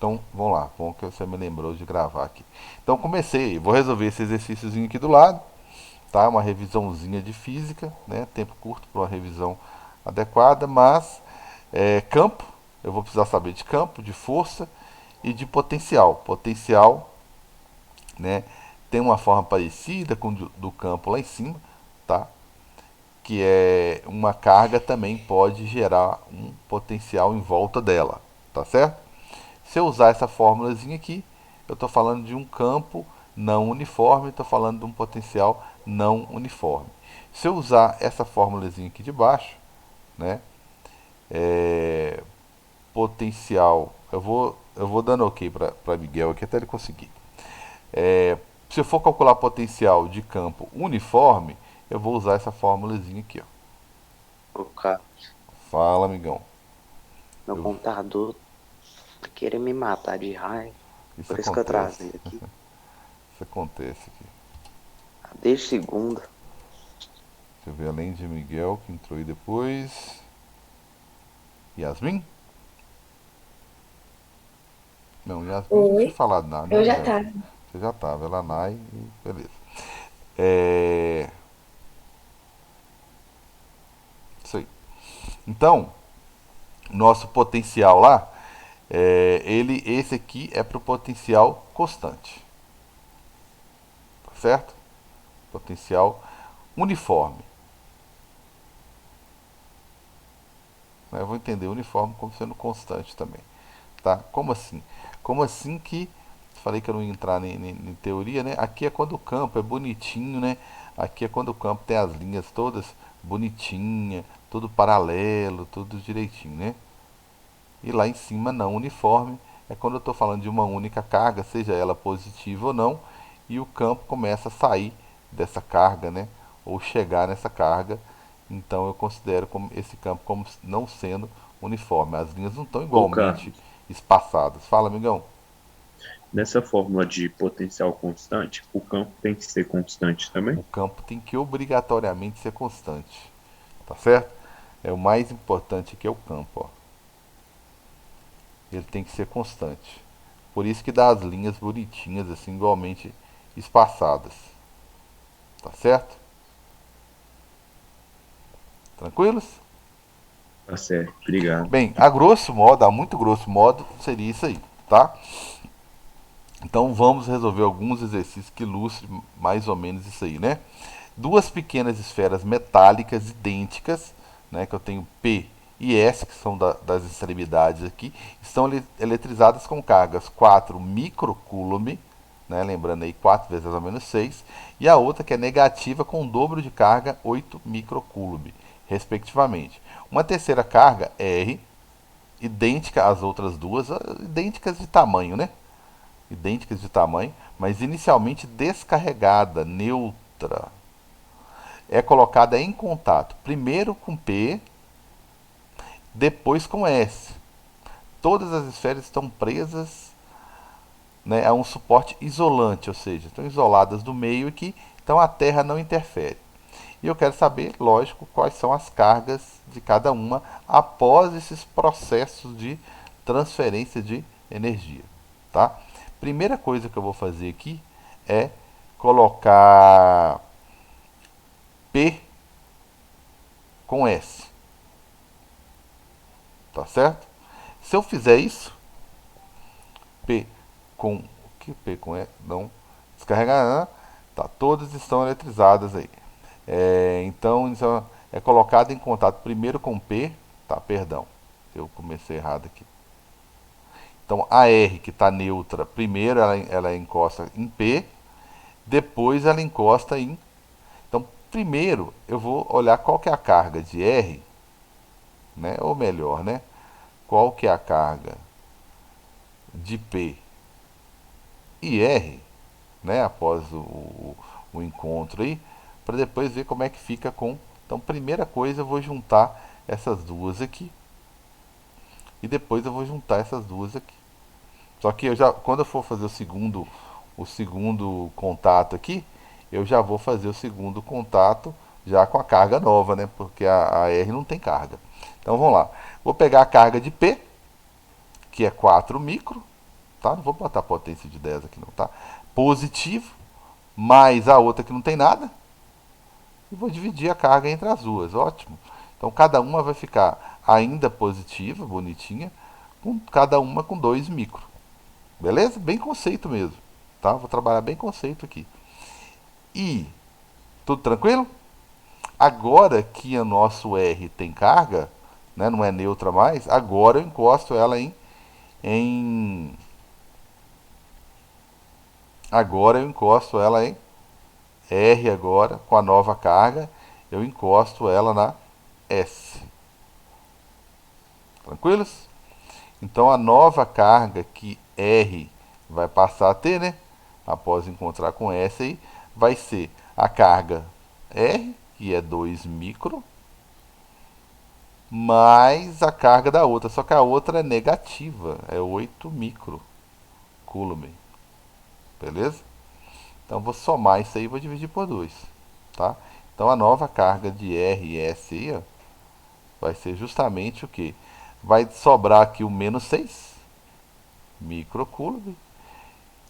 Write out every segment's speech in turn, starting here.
Então, vamos lá. Bom que você me lembrou de gravar aqui. Então, comecei. Vou resolver esse exercíciozinho aqui do lado. Tá? Uma revisãozinha de física, né? Tempo curto para uma revisão adequada, mas campo, eu vou precisar saber de campo, de força e de potencial. Potencial, né? Tem uma forma parecida com do campo lá em cima, tá? Que é uma carga também pode gerar um potencial em volta dela, tá certo? Se eu usar essa fórmulazinha aqui, eu estou falando de um campo não uniforme, estou falando de um potencial não uniforme. Se eu usar essa fórmulazinha aqui de baixo, né, é, potencial, eu vou dando ok para Miguel aqui até ele conseguir. É, se eu for calcular potencial de campo uniforme, eu vou usar essa fórmulazinha aqui. Ó. Ô, cara, Fala, amigão. meu Eu, computador tá querendo me matar de raiva. isso Por isso que eu acontece. travei aqui. Isso acontece aqui. Desde segunda. Deixa eu ver, além de Miguel, que entrou aí depois. Yasmin? Não, Yasmin não tinha Oi, falado nada, eu né, já Yasmin? tava. Você já tava, ela Nai e beleza. É. Isso aí. Então, nosso potencial lá, esse aqui é para o potencial constante, tá certo? Potencial uniforme. Né? Eu vou entender uniforme como sendo constante também, tá? Como assim? Como assim que falei que eu não ia entrar em teoria, né? Aqui é quando o campo é bonitinho, né? Aqui é quando o campo tem as linhas todas bonitinha, tudo paralelo, tudo direitinho, né? E lá em cima não uniforme é quando eu estou falando de uma única carga, seja ela positiva ou não, e o campo começa a sair dessa carga, né? Ou chegar nessa carga. Então eu considero como esse campo como não sendo uniforme. As linhas não estão Ô, igualmente Carlos, espaçadas. Fala, amigão. nessa fórmula de potencial constante, o campo tem que ser constante também? O campo tem que obrigatoriamente ser constante, tá certo? É o mais importante aqui é o campo, ó. Ele tem que ser constante. Por isso que dá as linhas bonitinhas assim, igualmente espaçadas, tá certo? Tranquilos? Tá certo, obrigado. Bem, a grosso modo, a muito grosso modo, seria isso aí, tá? Então vamos resolver alguns exercícios que ilustrem mais ou menos isso aí, né? Duas pequenas esferas metálicas idênticas, né, que eu tenho P e S, que são das extremidades aqui, estão eletrizadas com cargas 4 microcoulomb, né, lembrando aí 4 vezes mais ou menos 6, e a outra que é negativa com o dobro de carga 8 microcoulomb, respectivamente. Uma terceira carga, R, idêntica às outras duas, idênticas de tamanho, né? Idênticas de tamanho, mas inicialmente descarregada, neutra, é colocada em contato primeiro com P, depois com S. Todas as esferas estão presas, né, a um suporte isolante, ou seja, estão isoladas do meio aqui, então a Terra não interfere. E eu quero saber, lógico, quais são as cargas de cada uma após esses processos de transferência de energia, tá? Primeira coisa que eu vou fazer aqui é colocar P com S, tá certo? Se eu fizer isso, P com o que P com E? Não descarregar, tá? Todas estão eletrizadas aí. Então isso é colocado em contato primeiro com P, tá? Perdão, eu comecei errado aqui. Então a R que está neutra, primeiro ela encosta em P, depois ela encosta em. Então primeiro eu vou olhar qual que é a carga de R, né? Ou melhor, né? Qual que é a carga de P e R, né, após o encontro aí, para depois ver como é que fica com. Então, primeira coisa, eu vou juntar essas duas aqui e depois eu vou juntar essas duas aqui. Só que eu já, quando eu for fazer o segundo contato aqui, eu já vou fazer o segundo contato já com a carga nova, né? Porque a R não tem carga. Então vamos lá. Vou pegar a carga de P, que é 4 micro, tá? Não vou botar potência de 10 aqui não, tá? Positivo, mais a outra que não tem nada, e vou dividir a carga entre as duas, ótimo. Então cada uma vai ficar ainda positiva, bonitinha, com cada uma com 2 micro. Beleza? Bem conceito mesmo, tá? Vou trabalhar bem conceito aqui. E tudo tranquilo? Agora que o nosso R tem carga, né, não é neutra mais, agora eu encosto ela em agora eu encosto ela em R agora, com a nova carga, eu encosto ela na S. Tranquilos? Então a nova carga que R vai passar a ter, né? Após encontrar com S aí, vai ser a carga R, que é 2 micro, mais a carga da outra. Só que a outra é negativa, é 8 micro coulomb. Beleza? Então vou somar isso aí e vou dividir por 2. Tá? Então a nova carga de R e S aí, ó, vai ser justamente o que? Vai sobrar aqui o menos 6 microcoulomb.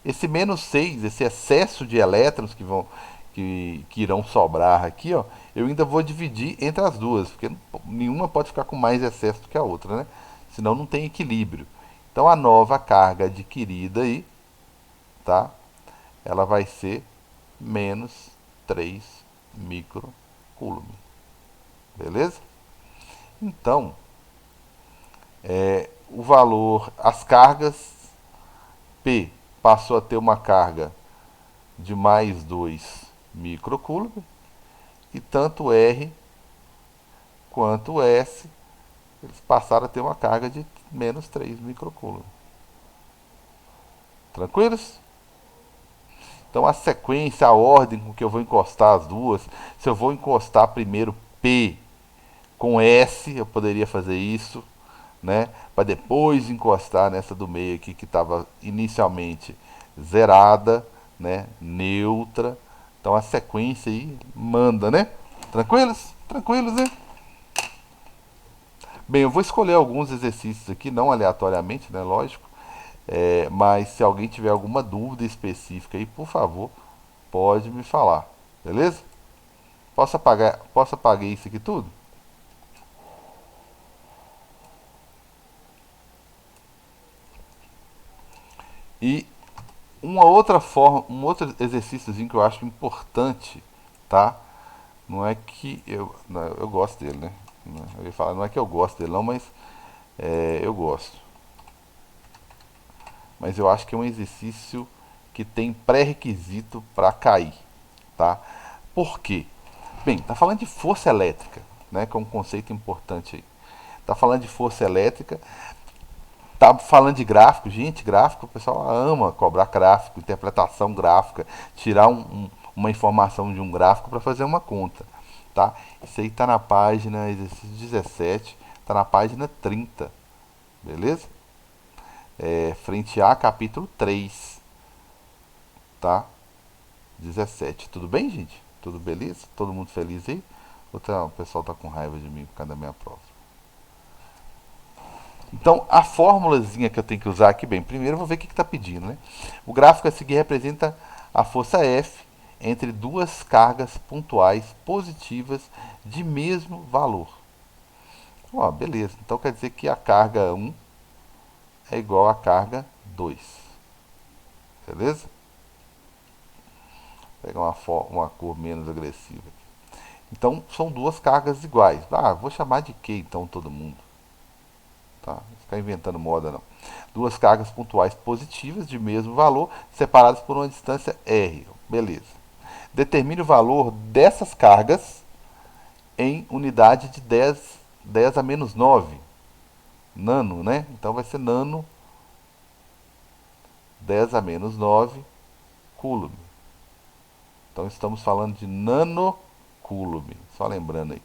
Esse menos 6, esse excesso de elétrons que irão sobrar aqui, ó, eu ainda vou dividir entre as duas, porque nenhuma pode ficar com mais excesso do que a outra, né? Senão não tem equilíbrio. Então a nova carga adquirida aí, tá? Ela vai ser menos 3 microcoulomb. Beleza? Então, o valor, as cargas, P passou a ter uma carga de mais 2 microcoulomb, e tanto R quanto S eles passaram a ter uma carga de menos 3 microcoulomb. Tranquilos? Então a sequência, a ordem com que eu vou encostar as duas, se eu vou encostar primeiro P com S, eu poderia fazer isso, né? Para depois encostar nessa do meio aqui que estava inicialmente zerada, né? Neutra. Então a sequência aí manda, né? Tranquilos? Tranquilos, né? Bem, eu vou escolher alguns exercícios aqui, não aleatoriamente, né? Lógico. Mas se alguém tiver alguma dúvida específica aí, por favor, pode me falar. Beleza? Posso apagar isso aqui tudo? E uma outra forma, um outro exercíciozinho que eu acho importante, tá? Não é que não, eu gosto dele, né? Eu ia falar, não é que eu gosto dele não, mas eu gosto. Mas eu acho que é um exercício que tem pré-requisito para cair, tá? Por quê? Bem, tá falando de força elétrica, né? Que é um conceito importante aí. Tá falando de força elétrica, tá falando de gráfico, gente, gráfico, o pessoal ama cobrar gráfico, interpretação gráfica, tirar uma informação de um gráfico para fazer uma conta, tá? Isso aí tá na página, exercício 17, tá na página 30, beleza? Frente A, capítulo 3, tá? 17, tudo bem, gente? Tudo beleza? Todo mundo feliz aí? O pessoal tá com raiva de mim por causa da minha prova. Então, a fórmulazinha que eu tenho que usar aqui, bem, primeiro eu vou ver o que está pedindo, né? O gráfico a seguir representa a força F entre duas cargas pontuais positivas de mesmo valor. Ó, beleza, então quer dizer que a carga 1 é igual à carga 2. Beleza? Vou pegar uma cor menos agressiva. Então, são duas cargas iguais. Ah, vou chamar de Q então todo mundo. Tá? Não ficar inventando moda não. Duas cargas pontuais positivas de mesmo valor, separadas por uma distância R. Beleza. Determine o valor dessas cargas em unidade de 10 a menos 9. Nano, né? Então vai ser nano 10 a menos 9 coulomb. Então estamos falando de nanocoulomb. Só lembrando aí.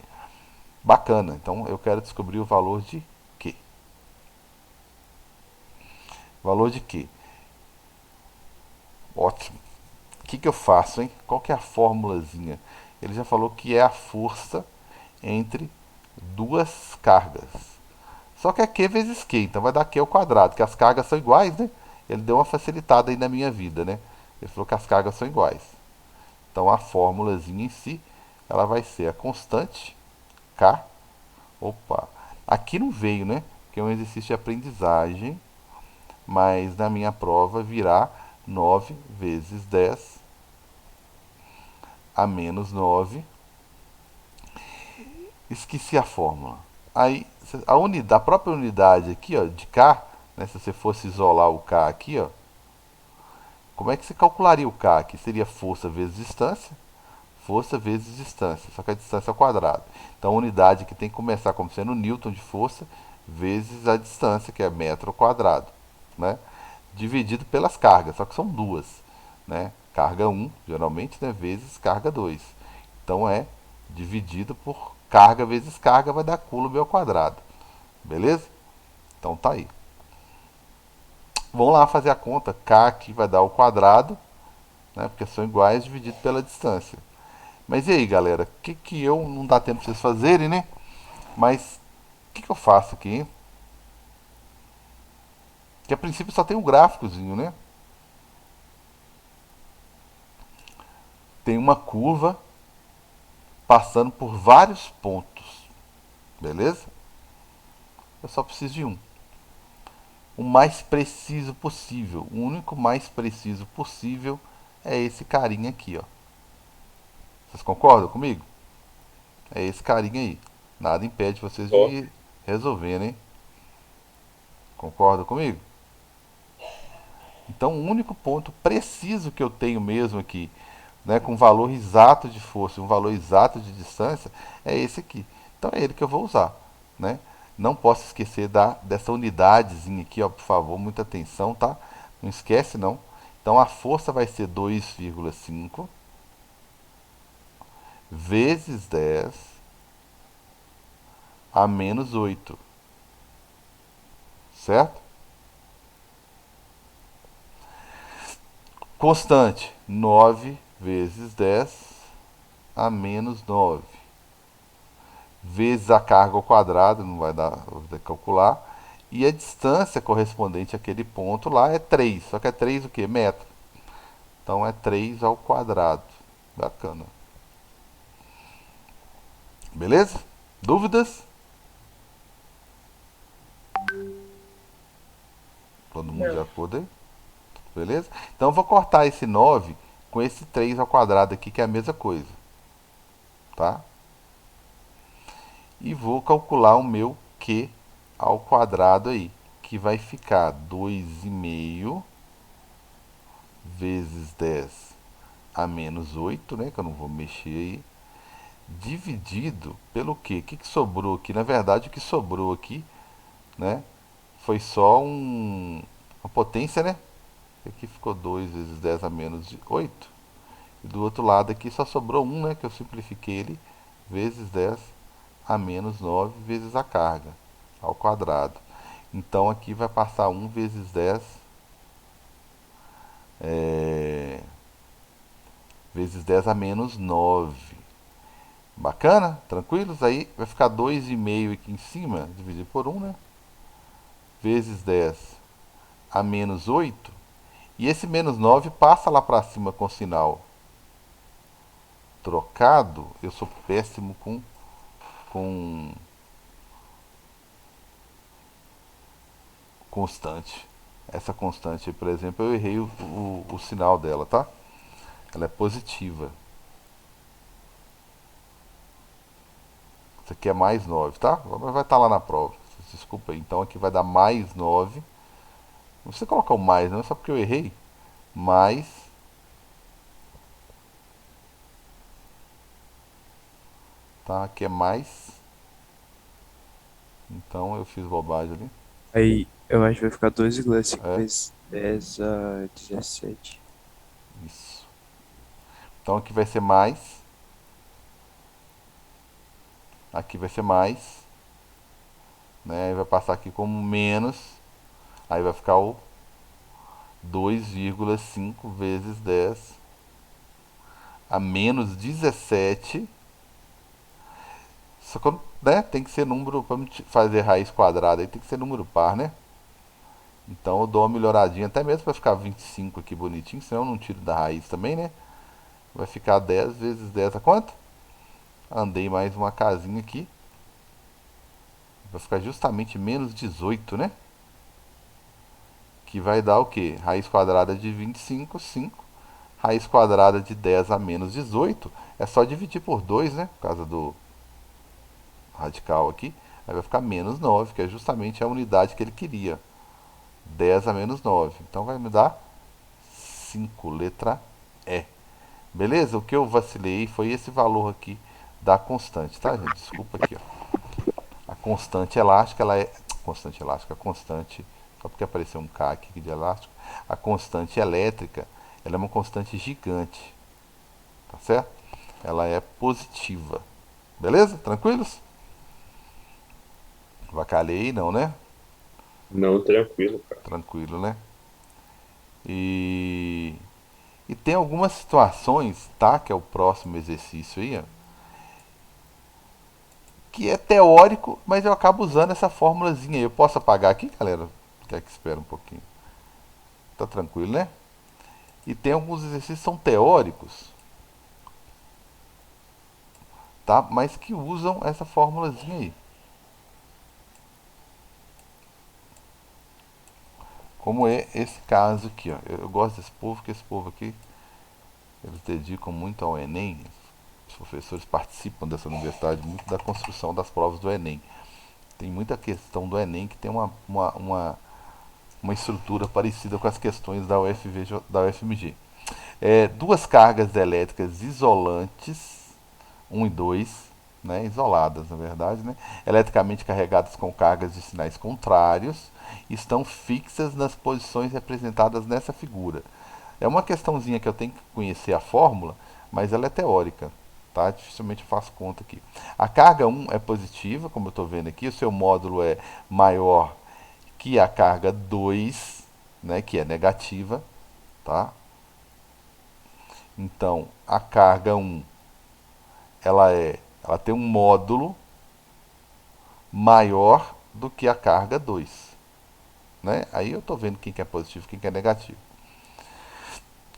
Bacana. Então eu quero descobrir o valor de Q. Valor de Q. Ótimo. O que eu faço, hein? Qual que é a formulazinha? Ele já falou que é a força entre duas cargas. Só que é Q vezes Q, então vai dar Q ao quadrado, que as cargas são iguais, né? ele deu uma facilitada aí na minha vida, né? Ele falou que as cargas são iguais. Então a fórmulazinha em si, ela vai ser a constante K. Opa, aqui não veio, né? Que é um exercício de aprendizagem, mas na minha prova virá 9 vezes 10 a menos 9. Esqueci a fórmula. Aí, a própria unidade aqui, ó, de K, né, se você fosse isolar o K aqui, ó, como é que você calcularia o K aqui? Seria força vezes distância, força vezes distância, só que a distância é ao quadrado. Então a unidade que tem que começar como sendo newton de força vezes a distância, que é metro ao quadrado, né? Dividido pelas cargas, só que são duas, né? Carga 1, geralmente, né, vezes carga 2. Então é dividido por carga vezes carga, vai dar coulomb ao quadrado. Beleza? Então tá aí. Vamos lá fazer a conta. K aqui vai dar ao quadrado, né, porque são iguais dividido pela distância. Mas e aí, galera? O que eu não dá tempo pra vocês fazerem, né? Mas o que eu faço aqui, hein? Que a princípio só tem um gráficozinho, né? Tem uma curva passando por vários pontos, beleza? Eu só preciso de um. O mais preciso possível. O único mais preciso possível é esse carinha aqui, ó. Vocês concordam comigo? É esse carinha aí. Nada impede vocês de Ó, ir resolver, né? Concordam comigo? Então, o único ponto preciso que eu tenho mesmo aqui, né, com valor exato de força e um valor exato de distância, é esse aqui. Então, é ele que eu vou usar, né? Não posso esquecer dessa unidadezinha aqui, ó, por favor, muita atenção, tá? Não esquece, não. Então, a força vai ser 2,5 vezes 10 a menos 8, certo? Constante, 9 vezes 10 a menos 9 vezes a carga ao quadrado, não vai dar, vou ter que calcular. E a distância correspondente àquele ponto lá é 3. Só que é 3 o que? Metro. Então é 3 ao quadrado. Bacana. Beleza? Dúvidas? Todo mundo de Não. acordo aí? Beleza? Então eu vou cortar esse 9 com esse 3 ao quadrado aqui, que é a mesma coisa. Tá? E vou calcular o meu Q ao quadrado aí, que vai ficar 2,5 vezes 10 a menos 8, né, que eu não vou mexer aí, dividido pelo quê? O que sobrou aqui? Na verdade, o que sobrou aqui, né, foi só uma potência, né? Aqui ficou 2 vezes 10 a menos 8. E do outro lado aqui só sobrou 1, né, que eu simplifiquei ele, vezes 10 a menos 9 vezes a carga ao quadrado. Então aqui vai passar 1 vezes 10 é, vezes 10 a menos 9. Bacana? Tranquilos? Aí vai ficar 2,5 aqui em cima, dividido por 1, né? Vezes 10 a menos 8. E esse menos 9 passa lá para cima com sinal trocado. Eu sou péssimo com constante. Essa constante aí, por exemplo, eu errei o sinal dela, tá? Ela é positiva. Isso aqui é mais 9, tá? Mas vai estar lá na prova. Desculpa aí. Então aqui vai dar mais 9. Não precisa colocar o mais, não é só porque eu errei. Mais, tá? Aqui é mais. Então eu fiz bobagem ali. Aí eu acho que vai ficar 2,5 É, vezes 10 a 17. isso. Então aqui vai ser mais. Aqui vai ser mais. Né? Aí vai passar aqui como menos. Aí vai ficar o 2,5 vezes 10 a menos 17. Só que, né, tem que ser número, para fazer raiz quadrada, aí tem que ser número par, né? Então eu dou uma melhoradinha, até mesmo para ficar 25 aqui bonitinho, senão eu não tiro da raiz também, né? Vai ficar 10 vezes 10 a quanto? Andei mais uma casinha aqui. Vai ficar justamente menos 18, né? Que vai dar o quê? Raiz quadrada de 25, 5. Raiz quadrada de 10 a menos 18. É só dividir por 2, né? Por causa do radical aqui. Aí vai ficar menos 9, que é justamente a unidade que ele queria. 10 a menos 9. Então vai me dar 5, letra E. Beleza? O que eu vacilei foi esse valor aqui da constante, tá, gente? Desculpa aqui, ó. A constante elástica, ela é. Constante elástica, a constante. Só porque apareceu um K aqui de elástico. A constante elétrica, ela é uma constante gigante. Tá certo? Ela é positiva. Beleza? Tranquilos? Vacalhei, não, né? Não, tranquilo, cara. Tranquilo, né? E. E tem algumas situações, tá? Que é o próximo exercício aí, ó, que é teórico, mas eu acabo usando essa formulazinha aí. Eu posso apagar aqui, galera? Quer que espera um pouquinho? Tá tranquilo, né? E tem alguns exercícios que são teóricos, tá? Mas que usam essa formulazinha aí. Como é esse caso aqui, ó. Eu gosto desse povo, porque esse povo aqui, eles dedicam muito ao Enem. Os professores participam dessa universidade muito da construção das provas do Enem. Tem muita questão do Enem que tem uma estrutura parecida com as questões da UFV, da UFMG. Duas cargas elétricas isolantes, 1 e 2, né, isoladas na verdade, né, eletricamente carregadas com cargas de sinais contrários, estão fixas nas posições representadas nessa figura. É uma questãozinha que eu tenho que conhecer a fórmula, mas ela é teórica, tá? Dificilmente eu faço conta aqui. A carga 1 é positiva, como eu estou vendo aqui, o seu módulo é maior que a carga 2, né, que é negativa, tá? Então, a carga 1, ela tem um módulo maior do que a carga 2, né? Aí eu estou vendo quem que é positivo e quem que é negativo.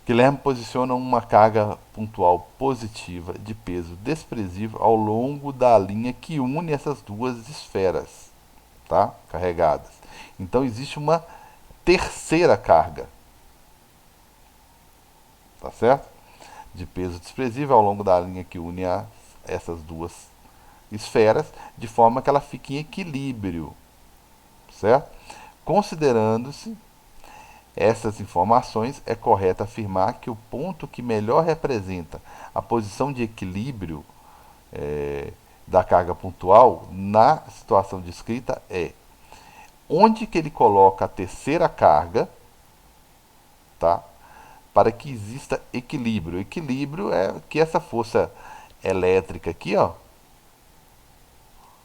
Guilherme posiciona uma carga pontual positiva de peso desprezível ao longo da linha que une essas duas esferas, tá? Carregadas. Então existe uma terceira carga, tá certo? De peso desprezível ao longo da linha que une essas duas esferas, de forma que ela fique em equilíbrio, certo? Considerando-se essas informações, é correto afirmar que o ponto que melhor representa a posição de equilíbrio da carga pontual na situação descrita é onde que ele coloca a terceira carga, tá? Para que exista equilíbrio. Equilíbrio é que essa força elétrica aqui, ó,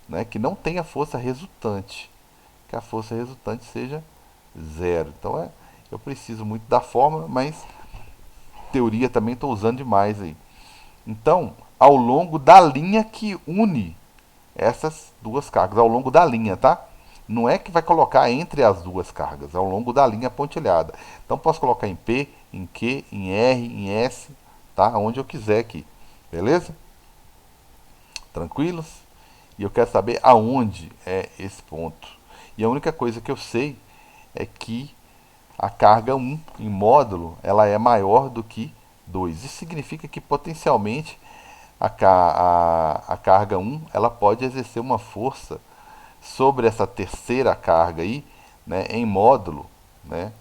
né, que não tenha força resultante, que a força resultante seja zero. Então eu preciso muito da fórmula, mas teoria também estou usando demais aí. Então, ao longo da linha que une essas duas cargas, ao longo da linha, tá? Não é que vai colocar entre as duas cargas, é ao longo da linha pontilhada. Então posso colocar em P, em Q, em R, em S, tá? Onde eu quiser aqui. Beleza? Tranquilos? E eu quero saber aonde é esse ponto. E a única coisa que eu sei é que a carga 1 em módulo ela é maior do que 2. Isso significa que potencialmente a carga 1 ela pode exercer uma força sobre essa terceira carga aí, né, em módulo, né,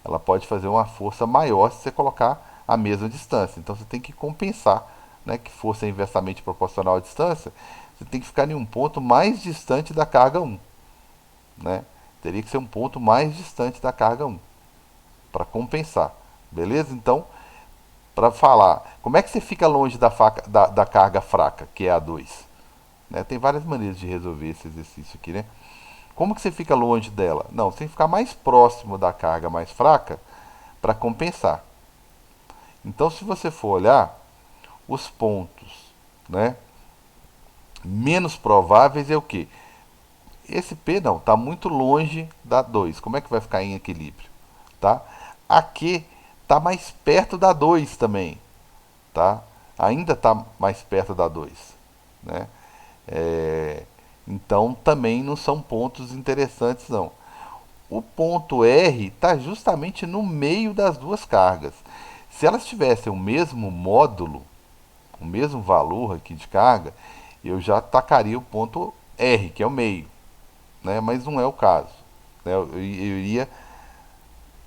ela pode fazer uma força maior se você colocar a mesma distância. Então você tem que compensar, né, que força é inversamente proporcional à distância, você tem que ficar em um ponto mais distante da carga 1. Né? Teria que ser um ponto mais distante da carga 1 para compensar. Beleza? Então, para falar, como é que você fica longe da carga fraca, que é a 2? Né? Tem várias maneiras de resolver esse exercício aqui, né? Como que você fica longe dela? Não, você tem que ficar mais próximo da carga mais fraca para compensar. Então, se você for olhar os pontos, né, menos prováveis é o que? Esse P não, está muito longe da 2. Como é que vai ficar em equilíbrio? Tá? A Q está mais perto da 2 também. Tá? Ainda está mais perto da 2. Né? Então também não são pontos interessantes não. O ponto R está justamente no meio das duas cargas. Se elas tivessem o mesmo módulo, o mesmo valor aqui de carga, eu já tacaria o ponto R, que é o meio, né? Mas não é o caso. Né? Eu iria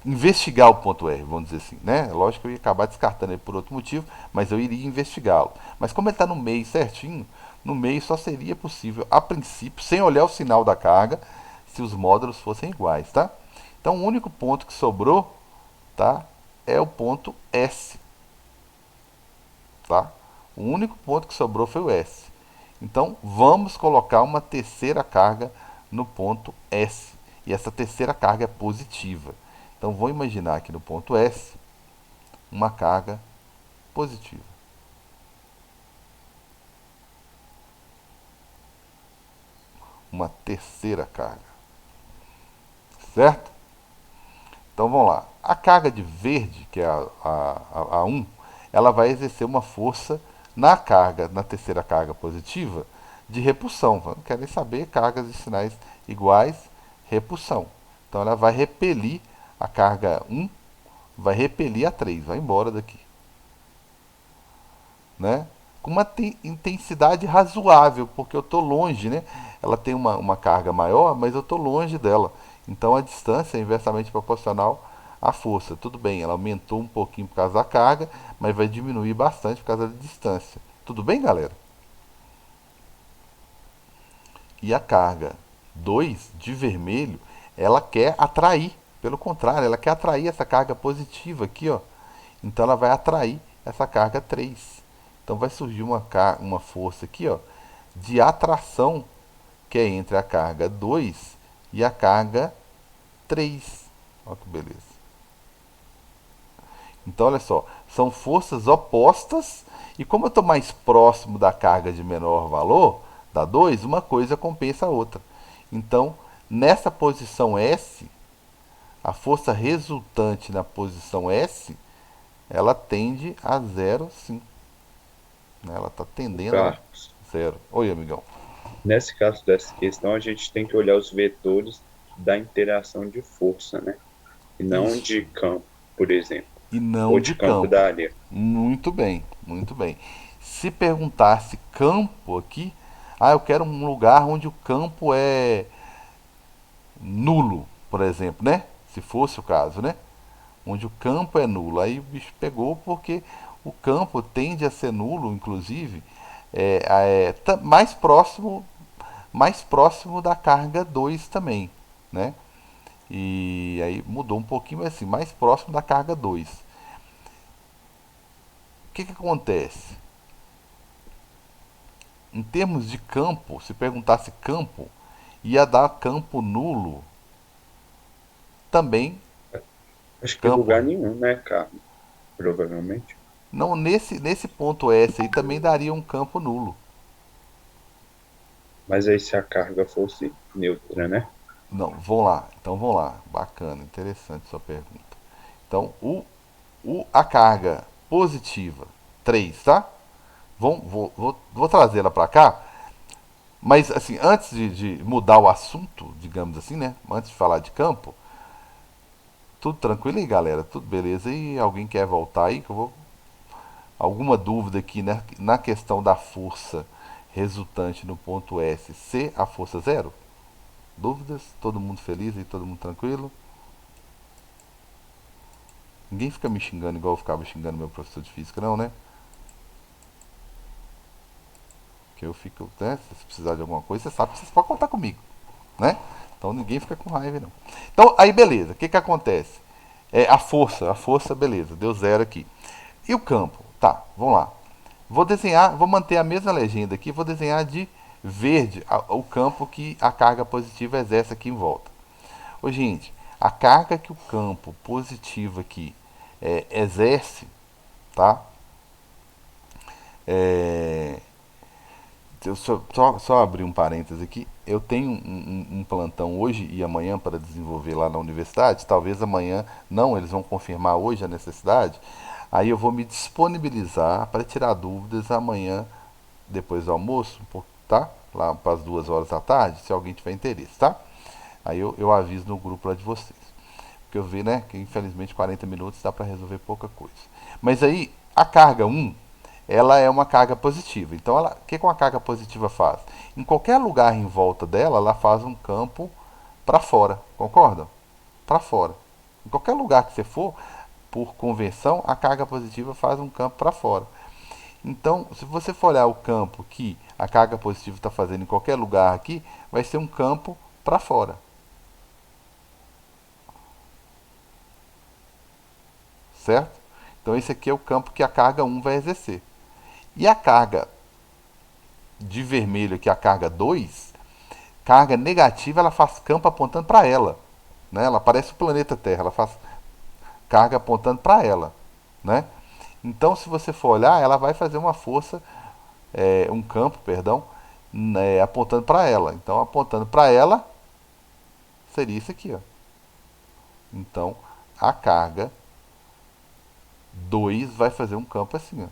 investigar o ponto R, vamos dizer assim. Né? Lógico que eu ia acabar descartando ele por outro motivo, mas eu iria investigá-lo. Mas como ele está no meio certinho, no meio só seria possível, a princípio, sem olhar o sinal da carga, se os módulos fossem iguais. Tá? Então o único ponto que sobrou, tá, é o ponto S. Tá? O único ponto que sobrou foi o S. Então vamos colocar uma terceira carga no ponto S. E essa terceira carga é positiva. Então vou imaginar aqui no ponto S uma carga positiva. Uma terceira carga. Certo? Então vamos lá. A carga de verde, que é a 1, ela vai exercer uma força na carga, na terceira carga positiva, de repulsão. Querem saber cargas de sinais iguais, repulsão. Então ela vai repelir a carga 1, vai repelir a 3, vai embora daqui. Né? Com uma intensidade razoável, porque eu estou longe, né? Ela tem uma carga maior, mas eu estou longe dela. Então a distância é inversamente proporcional à força. Tudo bem, ela aumentou um pouquinho por causa da carga, mas vai diminuir bastante por causa da distância. Tudo bem, galera? E a carga 2 de vermelho, ela quer atrair, pelo contrário, ela quer atrair essa carga positiva aqui, ó. Então ela vai atrair essa carga 3. Então vai surgir uma força aqui, ó, de atração, que é entre a carga 2 e a carga 3. Olha que beleza. Então olha só, são forças opostas, e como eu estou mais próximo da carga de menor valor, da 2, uma coisa compensa a outra. Então, nessa posição S, a força resultante na posição S, ela tende a 0, sim. Ela está tendendo a Carlos, 0. Oi, amigão. nesse caso dessa questão, a gente tem que olhar os vetores da interação de força, né? E não Isso. de campo, por exemplo, E não ou de de campo da campo. área. Muito bem, muito bem. Se perguntasse campo aqui, eu quero um lugar onde o campo é nulo, por exemplo, né? Se fosse o caso, né? Onde o campo é nulo. Aí o bicho pegou porque o campo tende a ser nulo, inclusive, mais próximo da carga 2 também, né? E aí mudou um pouquinho, mas assim, mais próximo da carga 2. O que acontece? Em termos de campo, se perguntasse campo, ia dar campo nulo também. Acho que Campo. lugar nenhum, né, Carlos? Provavelmente. Não, nesse ponto S aí também daria um campo nulo. Mas aí se a carga fosse neutra, né? Não, vamos lá. Então vamos lá. Bacana, interessante sua pergunta. Então, a carga positiva 3, tá? Vou trazê-la para cá. Mas, assim, antes de mudar o assunto, digamos assim, né? Antes de falar de campo, tudo tranquilo aí, galera? Tudo beleza? E alguém quer voltar aí? Que eu vou. Alguma dúvida aqui, né? Na questão da força resultante no ponto S ser a força zero? Dúvidas? Todo mundo feliz e todo mundo tranquilo? Ninguém fica me xingando igual eu ficava xingando meu professor de física, não, né? Que eu fico, né? Se precisar de alguma coisa, você sabe que você pode contar comigo, né? Então ninguém fica com raiva, não. Então, aí beleza, o que acontece? A força, beleza, deu zero aqui. E o campo? Tá, vamos lá. Vou desenhar, vou manter a mesma legenda aqui, vou desenhar de verde o campo que a carga positiva exerce aqui em volta. Ô, gente, a carga que o campo positivo aqui exerce, tá? É, Só abrir um parênteses aqui. Eu tenho um plantão hoje e amanhã para desenvolver lá na universidade. Talvez amanhã não, eles vão confirmar hoje a necessidade. Aí eu vou me disponibilizar para tirar dúvidas amanhã, depois do almoço, tá? Lá para as 2 horas da tarde, se alguém tiver interesse, tá? Aí eu aviso no grupo lá de vocês. Porque eu vi, né, que infelizmente 40 minutos dá para resolver pouca coisa. Mas aí, a carga um ela é uma carga positiva. Então, o que uma carga positiva faz? Em qualquer lugar em volta dela, ela faz um campo para fora, concorda? Para fora. Em qualquer lugar que você for, por convenção, a carga positiva faz um campo para fora. Então, se você for olhar o campo que a carga positiva está fazendo em qualquer lugar aqui, vai ser um campo para fora. Certo? Então, esse aqui é o campo que a carga um vai exercer. E a carga de vermelho, que é a carga 2, carga negativa, ela faz campo apontando para ela. Né? Ela parece o planeta Terra, ela faz carga apontando para ela. Né? Então, se você for olhar, ela vai fazer uma força, um campo, perdão, apontando para ela. Então, apontando para ela, seria isso aqui. Ó. Então, a carga 2 vai fazer um campo assim. Ó.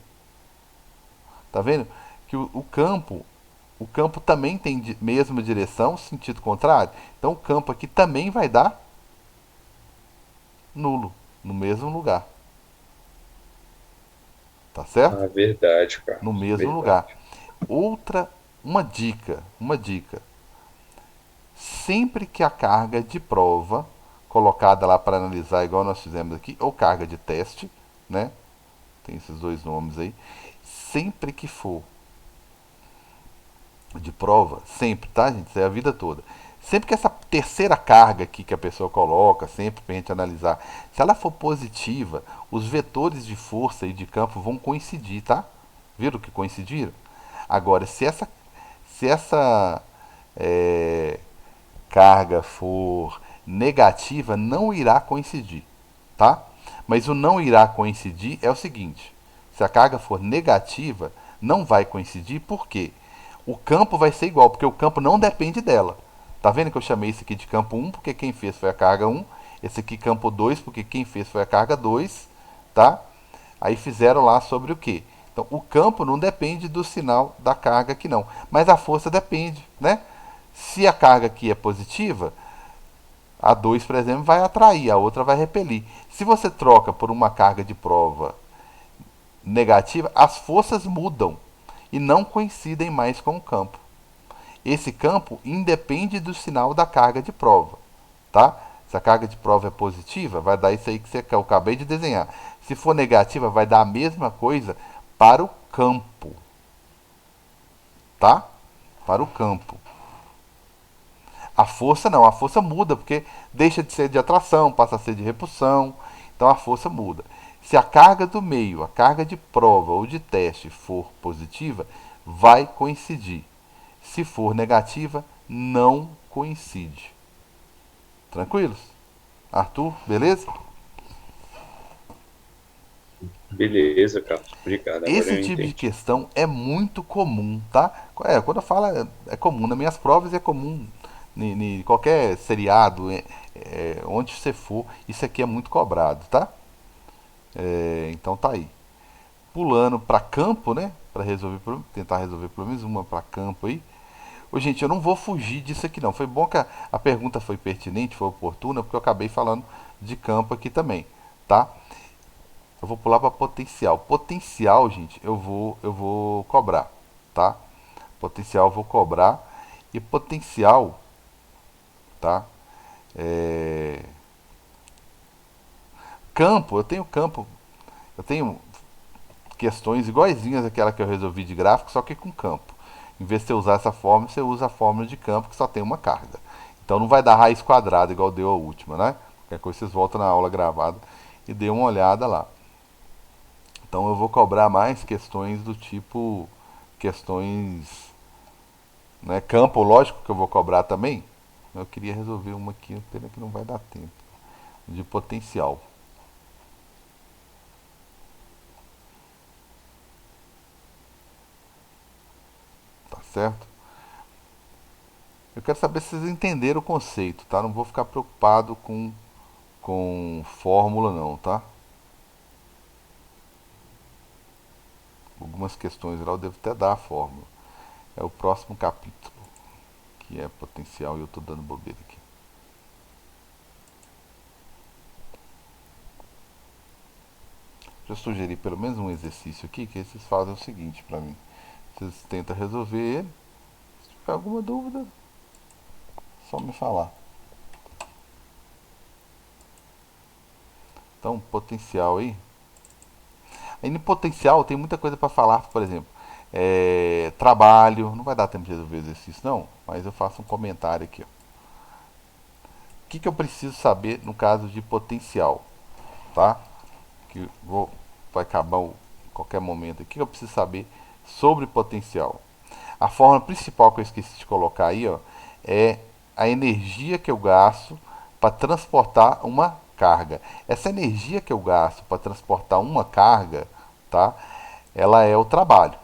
Tá vendo? Que o campo também tem mesma direção, sentido contrário. Então, o campo aqui também vai dar nulo, no mesmo lugar. Tá certo? Ah, verdade, No Carlos. mesmo lugar. Verdade. Outra, uma dica. Sempre que a carga de prova colocada lá para analisar, igual nós fizemos aqui, ou carga de teste, né? Tem esses dois nomes aí. Sempre que for de prova, sempre, tá, gente? Isso é a vida toda. Sempre que essa terceira carga aqui que a pessoa coloca, sempre para a gente analisar, se ela for positiva, os vetores de força e de campo vão coincidir, tá? Viram que coincidiram? Agora, se essa é, carga for negativa, não irá coincidir, tá? Mas o não irá coincidir é o seguinte: se a carga for negativa, não vai coincidir, por quê? O campo vai ser igual, porque o campo não depende dela. Tá vendo que eu chamei esse aqui de campo 1, porque quem fez foi a carga 1. Esse aqui campo 2, porque quem fez foi a carga 2, tá? Aí fizeram lá sobre o quê? Então, o campo não depende do sinal da carga aqui não, mas a força depende, né? Se a carga aqui é positiva, a 2, por exemplo, vai atrair, a outra vai repelir. Se você troca por uma carga de prova negativa, as forças mudam e não coincidem mais com o campo. Esse campo independe do sinal da carga de prova, tá? Se a carga de prova é positiva, vai dar isso aí que eu acabei de desenhar. Se for negativa, vai dar a mesma coisa para o campo, tá? Para o campo. A força não, a força muda, porque deixa de ser de atração, passa a ser de repulsão, então a força muda. Se a carga do meio, a carga de prova ou de teste for positiva, vai coincidir. Se for negativa, não coincide. Tranquilos? Arthur, beleza? Beleza, Carlos. Obrigado. Agora Esse eu tipo de entendi. questão é muito comum, tá? Quando eu falo é comum, nas minhas provas é comum, em qualquer seriado, onde você for, isso aqui é muito cobrado, tá? Então tá aí. Pulando para campo, né? Para tentar resolver pelo menos uma para campo aí. Ô, gente, eu não vou fugir disso aqui não. Foi bom que a pergunta foi pertinente, foi oportuna, porque eu acabei falando de campo aqui também, tá? Eu vou pular para potencial. Potencial, gente, eu vou cobrar, tá? Potencial eu vou cobrar e potencial, tá? É... Campo, eu tenho questões iguaizinhas àquela que eu resolvi de gráfico, só que com campo. Em vez de você usar essa fórmula, você usa a fórmula de campo que só tem uma carga. Então não vai dar raiz quadrada igual deu a última, né? Qualquer coisa vocês voltam na aula gravada e dê uma olhada lá. Então eu vou cobrar mais questões do tipo questões, né, campo, lógico que eu vou cobrar também. Eu queria resolver uma aqui, pena que não vai dar tempo. De potencial. Tá certo? Eu quero saber se vocês entenderam o conceito, tá? Não vou ficar preocupado com fórmula não, tá? Algumas questões lá eu devo até dar a fórmula. É o próximo capítulo, que é potencial, e eu estou dando bobeira aqui. Já sugeri pelo menos um exercício aqui, que vocês fazem o seguinte para mim. Vocês tentam resolver ele. Se tiver alguma dúvida, só me falar. Então, potencial aí. Aí no potencial tem muita coisa para falar, por exemplo. Trabalho, não vai dar tempo de resolver o exercício não, mas eu faço um comentário aqui. Ó. O que eu preciso saber no caso de potencial, tá? Que vai acabar qualquer momento. O que eu preciso saber sobre potencial? A fórmula principal que eu esqueci de colocar aí, ó, é a energia que eu gasto para transportar uma carga. Essa energia que eu gasto para transportar uma carga, tá? Ela é o trabalho,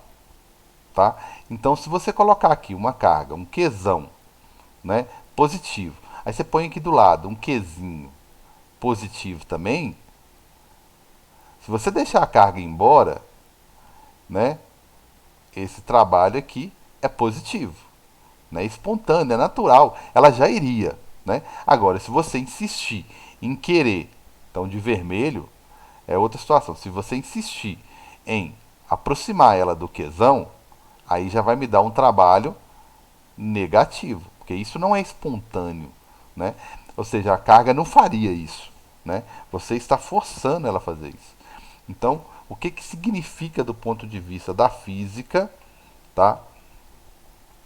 tá? Então, se você colocar aqui uma carga, um Qzão, né, positivo, aí você põe aqui do lado um Qzinho positivo também, se você deixar a carga embora, né, esse trabalho aqui é positivo, né, espontâneo, é natural, ela já iria, né? Agora, se você insistir em querer, então de vermelho é outra situação. Se você insistir em aproximar ela do Qzão, aí já vai me dar um trabalho negativo, porque isso não é espontâneo, né? Ou seja, a carga não faria isso, né? Você está forçando ela a fazer isso. Então, o que que significa do ponto de vista da física, tá?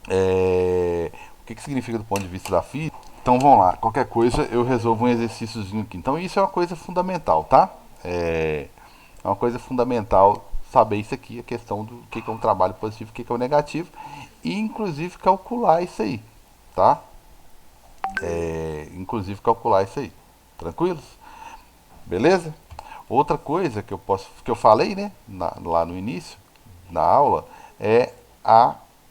O que que significa do ponto de vista da física? Então, vamos lá. Qualquer coisa, eu resolvo um exercíciozinho aqui. Então, isso é uma coisa fundamental, tá? É uma coisa fundamental saber isso aqui, a questão do que é um trabalho positivo, o que é um negativo, e inclusive calcular isso aí, tá? Inclusive calcular isso aí. Tranquilos? Beleza? Outra coisa que eu falei, né, lá no início, na aula, é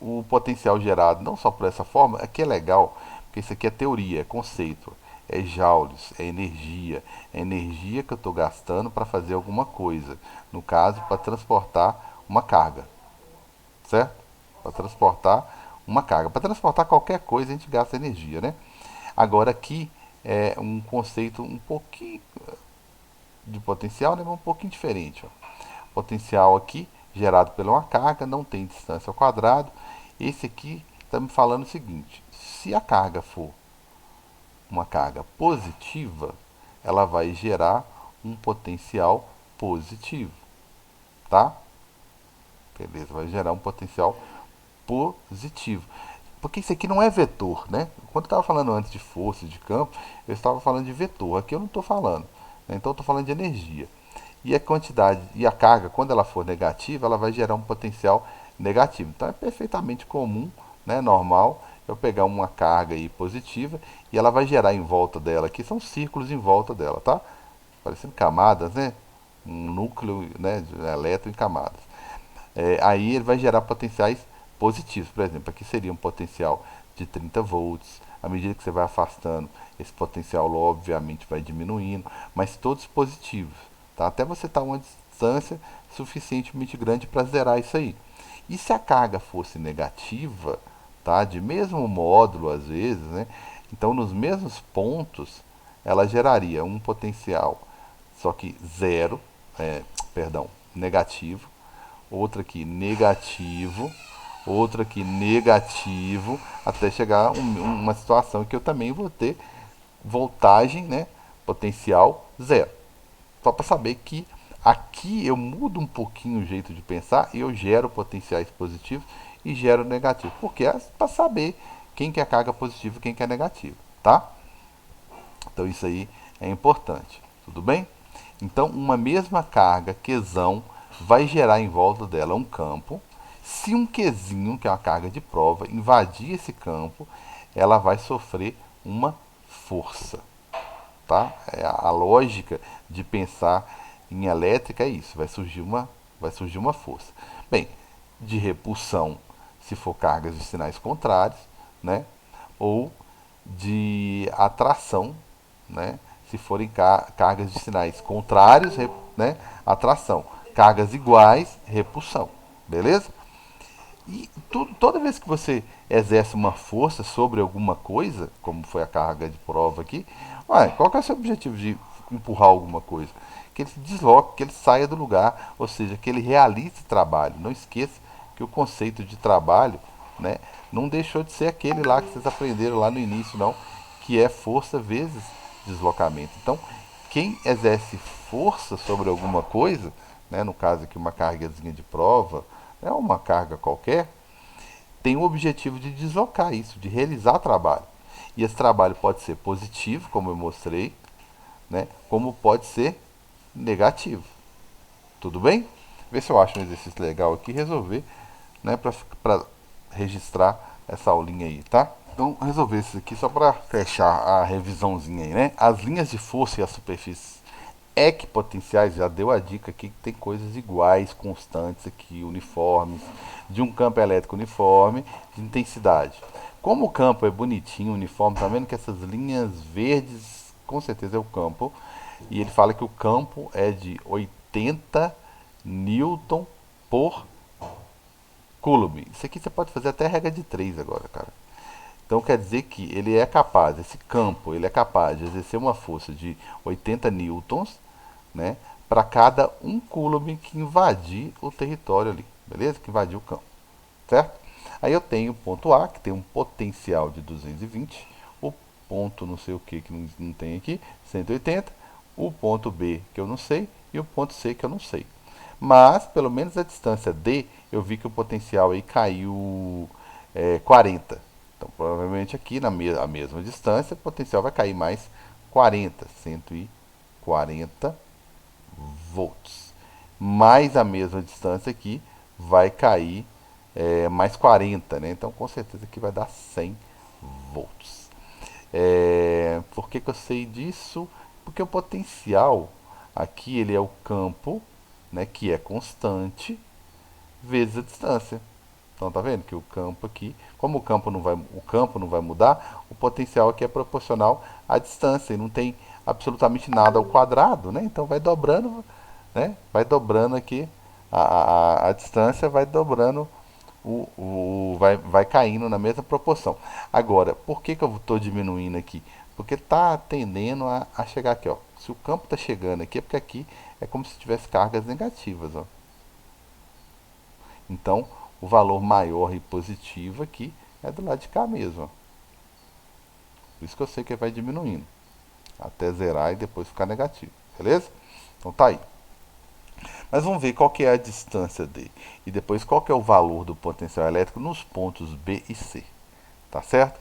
o potencial gerado, não só por essa forma, aqui é legal, porque isso aqui é teoria, é conceito, é joules, é energia que eu estou gastando para fazer alguma coisa, no caso, para transportar uma carga, certo? Para transportar uma carga. Para transportar qualquer coisa a gente gasta energia, né? Agora aqui é um conceito um pouquinho de potencial, né? Um pouquinho diferente. Ó. Potencial aqui gerado por uma carga não tem distância ao quadrado. Esse aqui está me falando o seguinte: se a carga for uma carga positiva, ela vai gerar um potencial positivo, tá? Beleza, vai gerar um potencial positivo. Porque isso aqui não é vetor, né? Quando eu estava falando antes de força, de campo, eu estava falando de vetor. Aqui eu não estou falando. Né? Então eu estou falando de energia. E a quantidade e a carga, quando ela for negativa, ela vai gerar um potencial negativo. Então é perfeitamente comum, né, normal, eu pegar uma carga aí positiva e ela vai gerar em volta dela, aqui são círculos em volta dela, tá? Parecendo camadas, né? Um núcleo, né, de elétron em camadas. Aí ele vai gerar potenciais positivos. Por exemplo, aqui seria um potencial de 30 volts. À medida que você vai afastando, esse potencial obviamente vai diminuindo, mas todos positivos. Tá? Até você estar a uma distância suficientemente grande para zerar isso aí. E se a carga fosse negativa, tá? De mesmo módulo às vezes, né? Então nos mesmos pontos ela geraria um potencial, só que zero, perdão, negativo, outra aqui negativo, outra aqui negativo, até chegar a uma situação que eu também vou ter voltagem, né, potencial zero. Só para saber que aqui eu mudo um pouquinho o jeito de pensar e eu gero potenciais positivos e gero negativos. Porque é para saber quem que é carga positiva e quem que é negativa, tá? Então isso aí é importante, tudo bem? Então uma mesma carga Qzão vai gerar em volta dela um campo. Se um Qzinho, que é uma carga de prova, invadir esse campo, ela vai sofrer uma força. Tá? A lógica de pensar em elétrica é isso, vai surgir uma força. Bem, de repulsão, se for cargas de sinais contrários, né? Ou de atração, né? Se forem cargas de sinais contrários, né? Atração. Cargas iguais, repulsão. Beleza? E toda vez que você exerce uma força sobre alguma coisa, como foi a carga de prova aqui, qual que é o seu objetivo de empurrar alguma coisa? Que ele se desloque, que ele saia do lugar, ou seja, que ele realize trabalho. Não esqueça que o conceito de trabalho, né, não deixou de ser aquele lá que vocês aprenderam lá no início, não, que é força vezes deslocamento. Então, quem exerce força sobre alguma coisa, né, no caso aqui uma cargazinha de prova, é uma carga qualquer, tem o objetivo de deslocar isso, de realizar trabalho. E esse trabalho pode ser positivo, como eu mostrei, né, como pode ser negativo. Tudo bem? Vê se eu acho um exercício legal aqui e resolver, né, para registrar essa aulinha aí, tá? Então, resolver isso aqui só para fechar a revisãozinha aí, né? As linhas de força e as superfícies equipotenciais, já deu a dica aqui que tem coisas iguais, constantes aqui, uniformes, de um campo elétrico uniforme, de intensidade. Como o campo é bonitinho, uniforme, tá vendo que essas linhas verdes, com certeza é o campo, e ele fala que o campo é de 80 newton por coulomb. Isso aqui você pode fazer até regra de 3 agora, cara. Então quer dizer que ele é capaz, esse campo, ele é capaz de exercer uma força de 80 newtons, né, para cada um coulomb que invadir o território ali, beleza? Que invadir o campo, certo? Aí eu tenho o ponto A, que tem um potencial de 220, o ponto não sei o que não tem aqui, 180, o ponto B, que eu não sei, e o ponto C, que eu não sei. Mas, pelo menos a distância D, eu vi que o potencial aí caiu 40. Então, provavelmente aqui na a mesma distância, o potencial vai cair mais 40, 140 volts. Mais a mesma distância aqui, vai cair mais 40, né? Então, com certeza aqui vai dar 100 volts. Por que eu sei disso? Porque o potencial aqui ele é o campo, né, que é constante, vezes a distância. Então tá vendo que o campo aqui, como o campo não vai mudar, o potencial aqui é proporcional à distância e não tem absolutamente nada ao quadrado, né? Então vai dobrando, né? Vai dobrando aqui a distância, vai dobrando vai caindo na mesma proporção. Agora, por que eu estou diminuindo aqui? Porque está tendendo a chegar aqui, ó. Se o campo está chegando aqui, é porque aqui é como se tivesse cargas negativas, ó. Então, o valor maior e positivo aqui é do lado de cá mesmo, ó. Por isso que eu sei que vai diminuindo até zerar e depois ficar negativo, beleza? Então tá aí. Mas vamos ver qual que é a distância D e depois qual que é o valor do potencial elétrico nos pontos B e C, tá certo?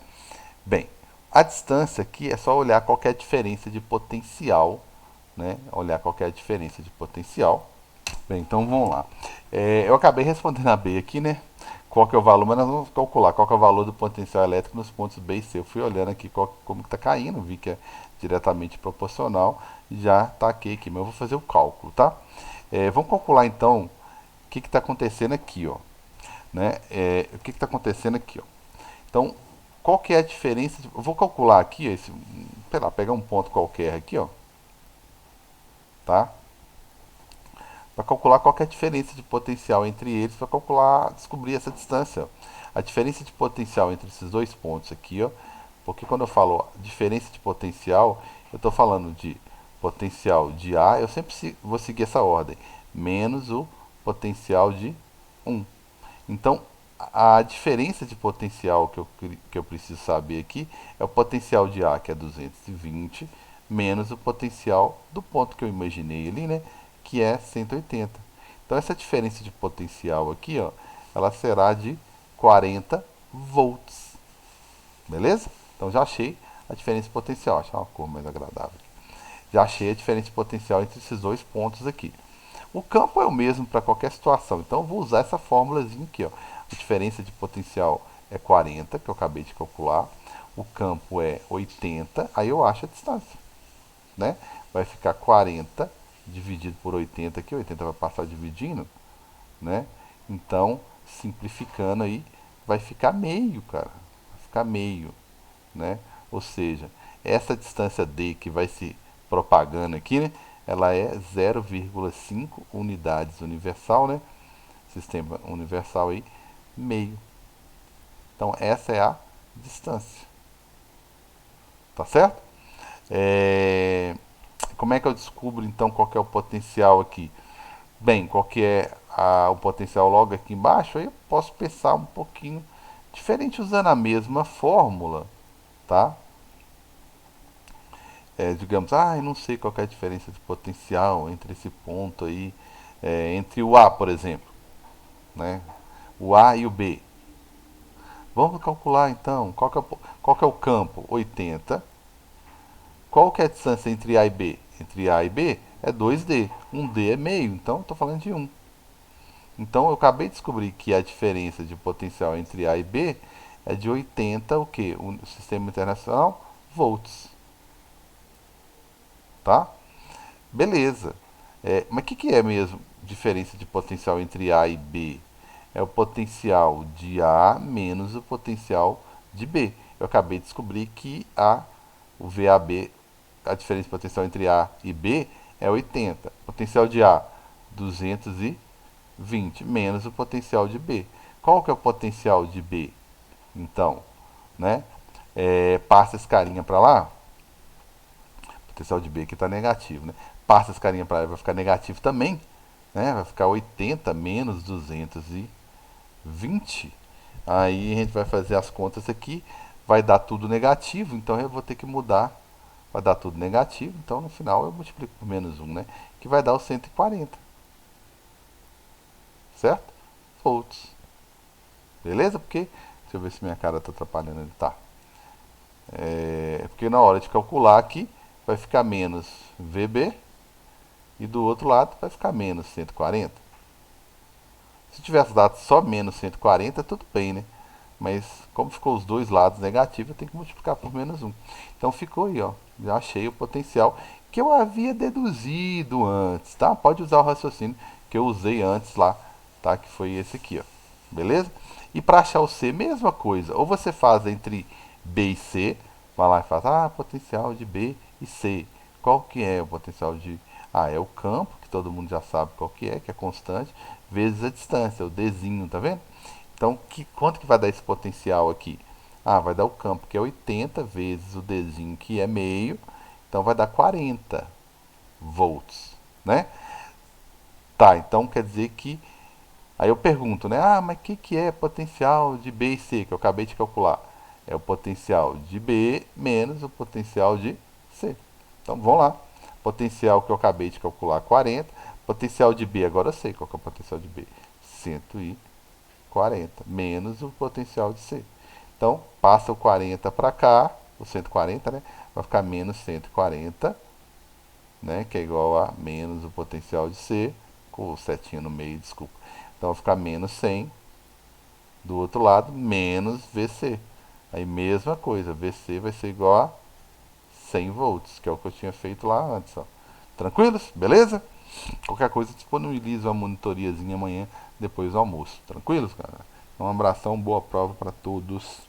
Bem, a distância aqui é só olhar qual que é a diferença de potencial, né? Olhar qual que é a diferença de potencial. Bem, então vamos lá. Eu acabei respondendo a B aqui, né? Qual que é o valor, mas nós vamos calcular qual que é o valor do potencial elétrico nos pontos B e C. Eu fui olhando aqui como que está caindo, vi que é diretamente proporcional, já taquei aqui, mas eu vou fazer o cálculo, tá? Vamos calcular então o que está acontecendo aqui, ó, né? O que está acontecendo aqui, ó. Então, qual que é a diferença? Eu vou calcular aqui, sei lá, pegar um ponto qualquer aqui, ó, tá? Para calcular qual que é a diferença de potencial entre eles, para calcular, descobrir essa distância. Ó. A diferença de potencial entre esses dois pontos aqui, ó, porque quando eu falo diferença de potencial, eu estou falando de potencial de A, eu sempre vou seguir essa ordem, menos o potencial de 1. Então, a diferença de potencial que eu preciso saber aqui é o potencial de A, que é 220, menos o potencial do ponto que eu imaginei ali, né, que é 180. Então, essa diferença de potencial aqui, ó, ela será de 40 volts. Beleza? Então, já achei a diferença de potencial. Achar uma cor mais agradável. Já achei a diferença de potencial entre esses dois pontos aqui. O campo é o mesmo para qualquer situação, então eu vou usar essa fórmulazinha aqui, ó. A diferença de potencial é 40, que eu acabei de calcular. O campo é 80, aí eu acho a distância, né? Vai ficar 40 dividido por 80 aqui, 80 vai passar dividindo, né? Então, simplificando aí, vai ficar meio, cara. Vai ficar meio, né? Ou seja, essa distância D que vai se propagando aqui, né? Ela é 0,5 unidades universal, né? Sistema universal aí, meio. Então essa é a distância. Tá certo? Como é que eu descubro então qual que é o potencial aqui? Bem, qual que é o potencial logo aqui embaixo? Aí eu posso pensar um pouquinho diferente usando a mesma fórmula, tá? Digamos, eu não sei qual que é a diferença de potencial entre esse ponto aí, entre o A, por exemplo, né? O A e o B. Vamos calcular então, qual que é o campo? 80. Qual que é a distância entre A e B? Entre A e B é 2D. 1D é meio, então estou falando de 1. Então eu acabei de descobrir que a diferença de potencial entre A e B é de 80, o que? O sistema internacional, volts. Tá? Beleza. Mas o que é mesmo diferença de potencial entre A e B? É o potencial de A menos o potencial de B. Eu acabei de descobrir que o VAB, a diferença de potencial entre A e B é 80. Potencial de A, 220, menos o potencial de B. Qual que é o potencial de B? Então, né? Passa esse carinha para lá. O potencial de B aqui está negativo, né? Passa esse carinha para lá, vai ficar negativo também, né? Vai ficar 80 menos 220. Aí a gente vai fazer as contas aqui, vai dar tudo negativo, então eu vou ter que mudar. Vai dar tudo negativo, então no final eu multiplico por menos 1, né? Que vai dar o 140. Certo? Volts. Beleza? Porque, deixa eu ver se minha cara está atrapalhando. Ele tá. Porque na hora de calcular aqui, vai ficar menos VB. E do outro lado vai ficar menos 140. Se tivesse dado só menos 140, tudo bem, né? Mas como ficou os dois lados negativos, eu tenho que multiplicar por menos 1. Então ficou aí, ó. Já achei o potencial que eu havia deduzido antes, tá? Pode usar o raciocínio que eu usei antes lá, tá? Que foi esse aqui, ó. Beleza? E para achar o C, mesma coisa. Ou você faz entre B e C, vai lá e faz, potencial de B e C. Qual que é o potencial de... é o campo, que todo mundo já sabe qual que é constante, vezes a distância, o Dzinho, tá vendo? Então, quanto que vai dar esse potencial aqui? Vai dar o campo, que é 80, vezes o Dzinho, que é meio. Então, vai dar 40 volts, né? Tá, então quer dizer que... Aí eu pergunto, né? Mas o que é potencial de B e C, que eu acabei de calcular? É o potencial de B menos o potencial de C. Então, vamos lá. Potencial que eu acabei de calcular, 40. Potencial de B, agora eu sei qual que é o potencial de B. 140, menos o potencial de C. Então, passa o 40 para cá, o 140, né? Vai ficar menos 140, né? Que é igual a menos o potencial de C, com o setinho no meio, desculpa. Então, vai ficar menos 100. Do outro lado, menos VC. Aí, mesma coisa, VC vai ser igual a 100 volts, que é o que eu tinha feito lá antes, ó. Tranquilos? Beleza? Qualquer coisa, disponibilizo uma monitoriazinha amanhã, depois do almoço. Tranquilos, cara? Um abração, boa prova para todos.